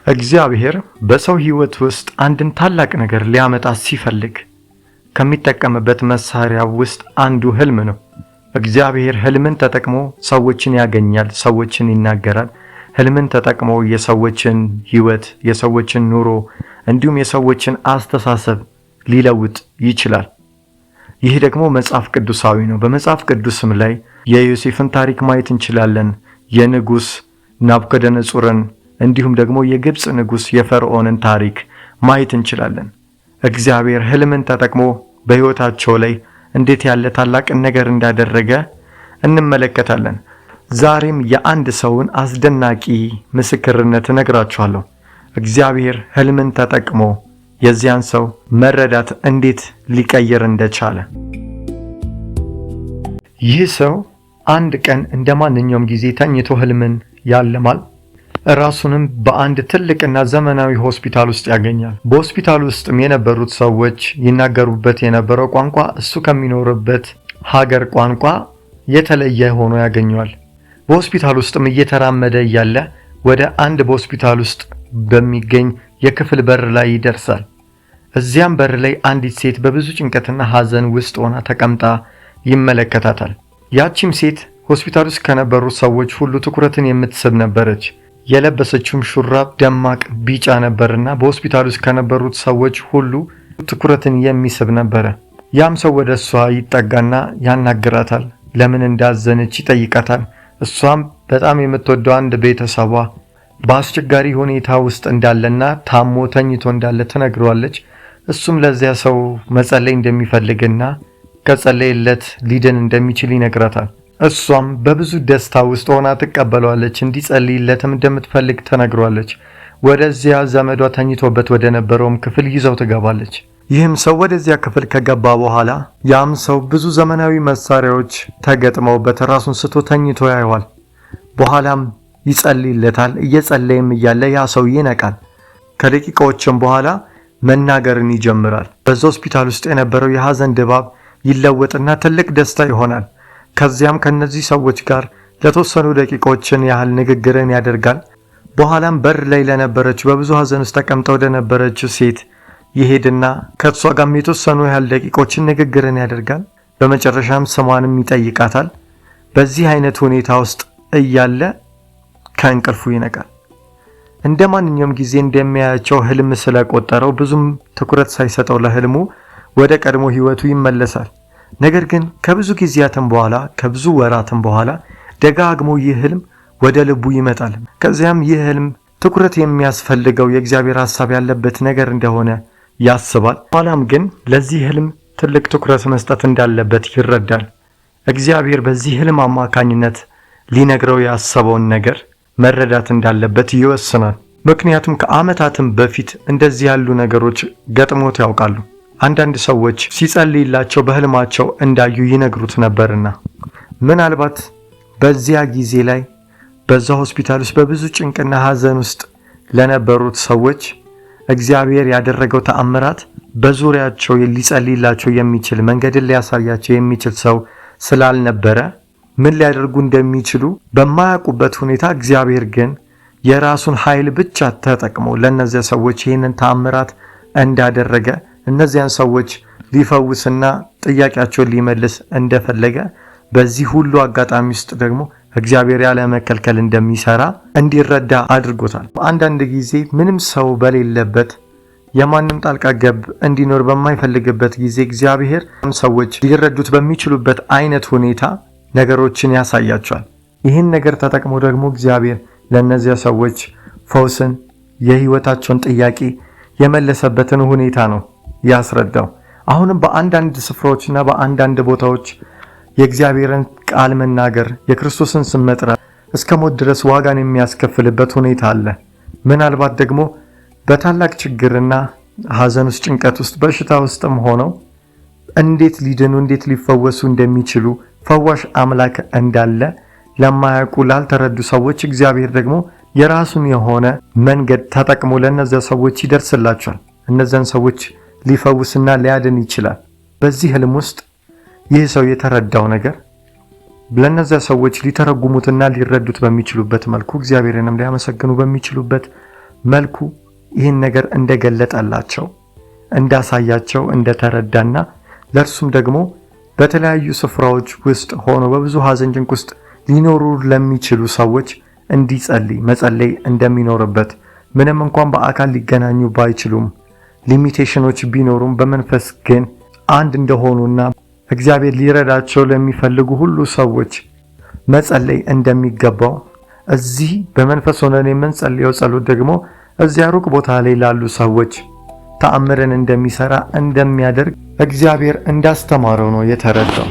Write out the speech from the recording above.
እግዚአብሔር በሰው ሕይወት ውስጥ አንድን ታላቅ ነገር ሊያመጣ ሲፈልግ ከሚጠቀምበት መሳሪያ ውስጥ አንዱ ህልም ነው። እግዚአብሔር ህልምን ተጠቅሞ ሰዎችን ያገኛል፣ ሰዎችን ይናገራል። ህልምን ተጠቅሞ የሰዎችን ሕይወት፣ የሰዎችን ኑሮ እንዲሁም የሰዎችን አስተሳሰብ ሊለውጥ ይችላል። ይህ ደግሞ መጽሐፍ ቅዱሳዊ ነው። በመጽሐፍ ቅዱስም ላይ የዮሴፍን ታሪክ ማየት እንችላለን። የንጉሥ ናቡከደነጾርን እንዲሁም ደግሞ የግብጽ ንጉሥ የፈርዖንን ታሪክ ማየት እንችላለን። እግዚአብሔር ህልምን ተጠቅሞ በሕይወታቸው ላይ እንዴት ያለ ታላቅ ነገር እንዳደረገ እንመለከታለን። ዛሬም የአንድ ሰውን አስደናቂ ምስክርነት እነግራችኋለሁ። እግዚአብሔር ህልምን ተጠቅሞ የዚያን ሰው መረዳት እንዴት ሊቀየር እንደቻለ። ይህ ሰው አንድ ቀን እንደማንኛውም ጊዜ ተኝቶ ህልምን ያልማል። ራሱንም በአንድ ትልቅና ዘመናዊ ሆስፒታል ውስጥ ያገኛል። በሆስፒታል ውስጥም የነበሩት ሰዎች ይናገሩበት የነበረው ቋንቋ እሱ ከሚኖርበት ሀገር ቋንቋ የተለየ ሆኖ ያገኘዋል። በሆስፒታል ውስጥም እየተራመደ እያለ ወደ አንድ በሆስፒታል ውስጥ በሚገኝ የክፍል በር ላይ ይደርሳል። እዚያም በር ላይ አንዲት ሴት በብዙ ጭንቀትና ሐዘን ውስጥ ሆና ተቀምጣ ይመለከታታል። ያቺም ሴት ሆስፒታል ውስጥ ከነበሩት ሰዎች ሁሉ ትኩረትን የምትስብ ነበረች። የለበሰችውም ሹራብ ደማቅ ቢጫ ነበርና በሆስፒታል ውስጥ ከነበሩት ሰዎች ሁሉ ትኩረትን የሚስብ ነበረ። ያም ሰው ወደ እሷ ይጠጋና ያናግራታል። ለምን እንዳዘነች ይጠይቃታል። እሷም በጣም የምትወደው አንድ ቤተሰቧ በአስቸጋሪ ሁኔታ ውስጥ እንዳለና ታሞ ተኝቶ እንዳለ ትነግረዋለች። እሱም ለዚያ ሰው መጸለይ እንደሚፈልግና ከጸለየለት ሊድን እንደሚችል ይነግራታል። እሷም በብዙ ደስታ ውስጥ ሆና ትቀበለዋለች። እንዲጸልይለትም እንደምትፈልግ ተነግሯለች። ወደዚያ ዘመዷ ተኝቶበት ወደ ነበረውም ክፍል ይዘው ትገባለች። ይህም ሰው ወደዚያ ክፍል ከገባ በኋላ ያም ሰው ብዙ ዘመናዊ መሳሪያዎች ተገጥመውበት ራሱን ስቶ ተኝቶ ያየዋል። በኋላም ይጸልይለታል። እየጸለየም እያለ ያ ሰው ይነቃል። ከደቂቃዎችም በኋላ መናገርን ይጀምራል። በዛ ሆስፒታል ውስጥ የነበረው የሐዘን ድባብ ይለወጥና ትልቅ ደስታ ይሆናል። ከዚያም ከነዚህ ሰዎች ጋር ለተወሰኑ ደቂቃዎችን ያህል ንግግርን ያደርጋል። በኋላም በር ላይ ለነበረች በብዙ ሐዘን ውስጥ ተቀምጣ ወደ ነበረችው ሴት ይሄድና ከሷ ጋርም የተወሰኑ ያህል ደቂቃዎችን ንግግርን ያደርጋል። በመጨረሻም ስሟንም ይጠይቃታል። በዚህ አይነት ሁኔታ ውስጥ እያለ ከእንቅልፉ ይነቃል። እንደ ማንኛውም ጊዜ እንደሚያያቸው ህልም ስለቆጠረው ብዙም ትኩረት ሳይሰጠው ለህልሙ ወደ ቀድሞ ህይወቱ ይመለሳል። ነገር ግን ከብዙ ጊዜያትም በኋላ ከብዙ ወራትም በኋላ ደጋግሞ ይህ ህልም ወደ ልቡ ይመጣል። ከዚያም ይህ ህልም ትኩረት የሚያስፈልገው የእግዚአብሔር ሐሳብ ያለበት ነገር እንደሆነ ያስባል። ኋላም ግን ለዚህ ህልም ትልቅ ትኩረት መስጠት እንዳለበት ይረዳል። እግዚአብሔር በዚህ ህልም አማካኝነት ሊነግረው ያሰበውን ነገር መረዳት እንዳለበት ይወስናል። ምክንያቱም ከዓመታትም በፊት እንደዚህ ያሉ ነገሮች ገጥሞት ያውቃሉ። አንዳንድ ሰዎች ሲጸልይላቸው በህልማቸው እንዳዩ ይነግሩት ነበርና ምናልባት በዚያ ጊዜ ላይ በዛ ሆስፒታል ውስጥ በብዙ ጭንቅና ሐዘን ውስጥ ለነበሩት ሰዎች እግዚአብሔር ያደረገው ተአምራት በዙሪያቸው ሊጸልይላቸው የሚችል መንገድን ሊያሳያቸው የሚችል ሰው ስላልነበረ ምን ሊያደርጉ እንደሚችሉ በማያውቁበት ሁኔታ እግዚአብሔር ግን የራሱን ኃይል ብቻ ተጠቅሞ ለነዚያ ሰዎች ይህንን ተአምራት እንዳደረገ እነዚያን ሰዎች ሊፈውስና ጥያቄያቸውን ሊመልስ እንደፈለገ በዚህ ሁሉ አጋጣሚ ውስጥ ደግሞ እግዚአብሔር ያለ መከልከል እንደሚሰራ እንዲረዳ አድርጎታል። አንዳንድ ጊዜ ምንም ሰው በሌለበት የማንም ጣልቃ ገብ እንዲኖር በማይፈልግበት ጊዜ እግዚአብሔር ሰዎች ሊረዱት በሚችሉበት አይነት ሁኔታ ነገሮችን ያሳያቸዋል። ይህን ነገር ተጠቅሞ ደግሞ እግዚአብሔር ለነዚያ ሰዎች ፈውስን፣ የህይወታቸውን ጥያቄ የመለሰበትን ሁኔታ ነው ያስረዳው። አሁንም በአንዳንድ ስፍራዎችና በአንዳንድ ቦታዎች የእግዚአብሔርን ቃል መናገር፣ የክርስቶስን ስም መጥራት እስከ ሞት ድረስ ዋጋን የሚያስከፍልበት ሁኔታ አለ። ምናልባት ደግሞ በታላቅ ችግርና ሐዘን ውስጥ፣ ጭንቀት ውስጥ፣ በሽታ ውስጥም ሆነው እንዴት ሊድኑ እንዴት ሊፈወሱ እንደሚችሉ ፈዋሽ አምላክ እንዳለ ለማያውቁ ላልተረዱ ሰዎች እግዚአብሔር ደግሞ የራሱን የሆነ መንገድ ተጠቅሞ ለነዚያ ሰዎች ይደርስላቸዋል። እነዚያን ሰዎች ሊፈውስና ሊያድን ይችላል። በዚህ ህልም ውስጥ ይህ ሰው የተረዳው ነገር ለነዚያ ሰዎች ሊተረጉሙትና ሊረዱት በሚችሉበት መልኩ እግዚአብሔርንም ሊያመሰግኑ በሚችሉበት መልኩ ይህን ነገር እንደገለጠላቸው እንዳሳያቸው እንደተረዳና ለእርሱም ደግሞ በተለያዩ ስፍራዎች ውስጥ ሆኖ በብዙ ሐዘን ጭንቅ ውስጥ ሊኖሩ ለሚችሉ ሰዎች መጸለይ እንደሚኖርበት ምንም እንኳን በአካል ሊገናኙ ባይችሉም ሊሚቴሽኖች ቢኖሩም በመንፈስ ግን አንድ እንደሆኑና እግዚአብሔር ሊረዳቸው ለሚፈልጉ ሁሉ ሰዎች መጸለይ እንደሚገባው እዚህ በመንፈስ ሆነን የምንጸልየው ጸሎት ደግሞ እዚያ ሩቅ ቦታ ላይ ላሉ ሰዎች ተአምርን እንደሚሰራ እንደሚያደርግ እግዚአብሔር እንዳስተማረው ነው የተረዳው።